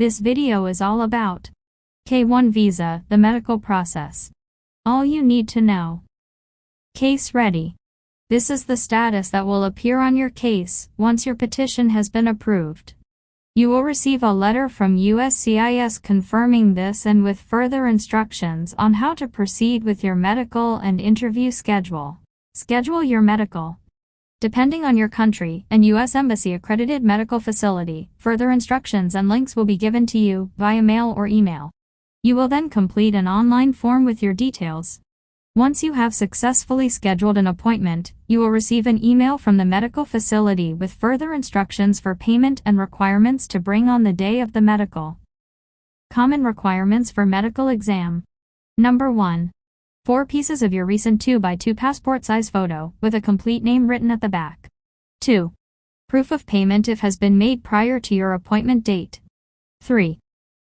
This video is all about K-1 visa, the medical process. All you need to know. Case ready. This is the status that will appear on your case once your petition has been approved. You will receive a letter from USCIS confirming this and with further instructions on how to proceed with your medical and interview schedule. Schedule your medical. Depending on your country and U.S. Embassy accredited medical facility, further instructions and links will be given to you via mail or email. You will then complete an online form with your details. Once you have successfully scheduled an appointment, you will receive an email from the medical facility with further instructions for payment and requirements to bring on the day of the medical. Common requirements for medical exam. Number 1. 4 pieces of your recent 2x2 passport size photo with a complete name written at the back. 2. Proof of payment if has been made prior to your appointment date. 3.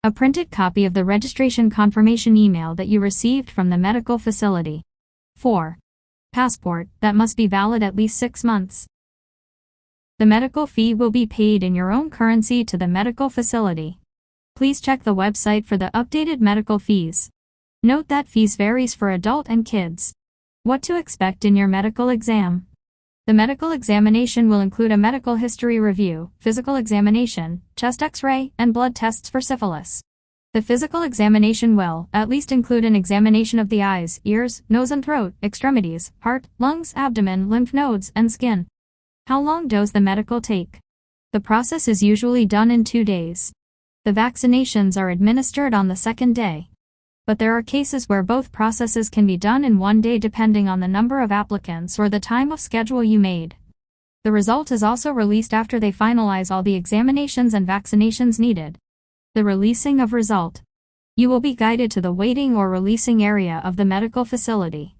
A printed copy of the registration confirmation email that you received from the medical facility. 4. Passport that must be valid at least 6 months. The medical fee will be paid in your own currency to the medical facility. Please check the website for the updated medical fees. Note that fees varies for adult and kids. What to expect in your medical exam. The medical examination will include a medical history review, physical examination, chest x-ray, and blood tests for syphilis. The physical examination will at least include an examination of the eyes, ears, nose and throat, extremities, heart, lungs, abdomen, lymph nodes, and skin. How long does the medical take? The process is usually done in 2 days. The vaccinations are administered on the 2nd day. But there are cases where both processes can be done in 1 day depending on the number of applicants or the time of schedule you made. The result is also released after they finalize all the examinations and vaccinations needed. The releasing of result. You will be guided to the waiting or releasing area of the medical facility.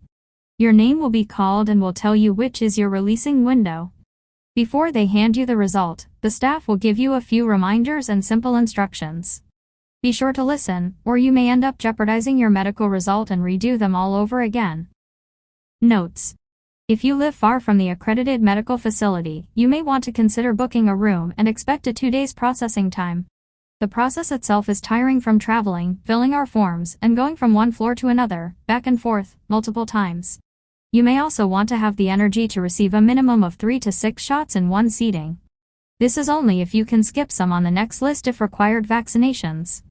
Your name will be called and will tell you which is your releasing window. Before they hand you the result, the staff will give you a few reminders and simple instructions. Be sure to listen, or you may end up jeopardizing your medical result and redo them all over again. Notes. If you live far from the accredited medical facility, you may want to consider booking a room and expect a 2 days processing time. The process itself is tiring from traveling, filling our forms, and going from one floor to another, back and forth, multiple times. You may also want to have the energy to receive a minimum of 3 to 6 shots in one seating. This is only if you can skip some on the next list if required vaccinations.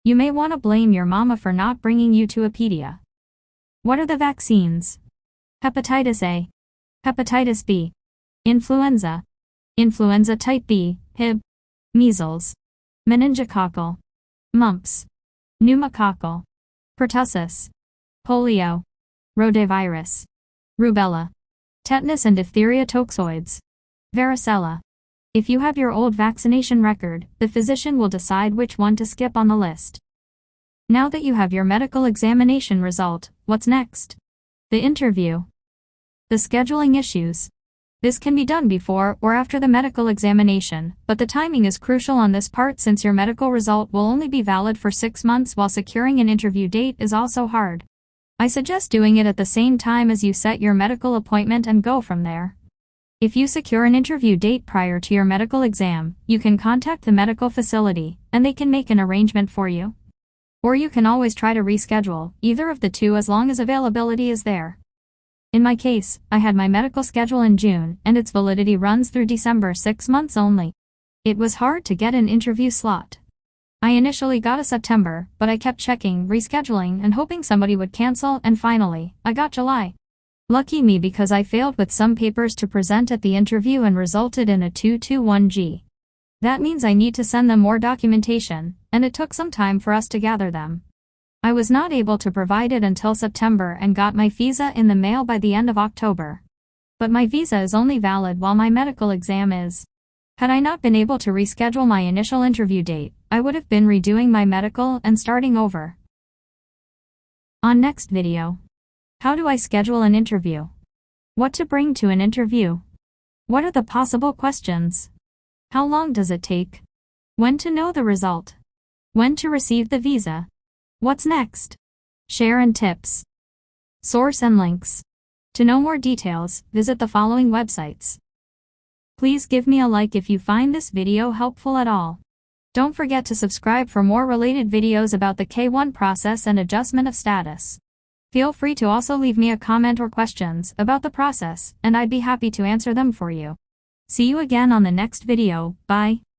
You may want to blame your mama for not bringing you to a pedia. What are the vaccines? Hepatitis A, Hepatitis B, Influenza, Influenza type B, Hib, Measles, Meningococcal, Mumps, Pneumococcal, Pertussis, Polio, Rotavirus, Rubella, Tetanus and diphtheria toxoids, Varicella. If you have your old vaccination record, the physician will decide which one to skip on the list. Now that you have your medical examination result, what's next? The interview. The scheduling issues. This can be done before or after the medical examination, but the timing is crucial on this part since your medical result will only be valid for 6 months while securing an interview date is also hard. I suggest doing it at the same time as you set your medical appointment and go from there. If you secure an interview date prior to your medical exam, you can contact the medical facility, and they can make an arrangement for you. Or you can always try to reschedule, either of the two as long as availability is there. In my case, I had my medical schedule in June, and its validity runs through December 6 months only. It was hard to get an interview slot. I initially got a September, but I kept checking, rescheduling, and hoping somebody would cancel, and finally, I got July. Lucky me because I failed with some papers to present at the interview and resulted in a 221G. That means I need to send them more documentation, and it took some time for us to gather them. I was not able to provide it until September and got my visa in the mail by the end of October. But my visa is only valid while my medical exam is. Had I not been able to reschedule my initial interview date, I would have been redoing my medical and starting over. On next video. How do I schedule an interview? What to bring to an interview? What are the possible questions? How long does it take? When to know the result? When to receive the visa? What's next? Share and tips. Source and links. To know more details, visit the following websites. Please give me a like if you find this video helpful at all. Don't forget to subscribe for more related videos about the K1 process and adjustment of status. Feel free to also leave me a comment or questions about the process, and I'd be happy to answer them for you. See you again on the next video. Bye.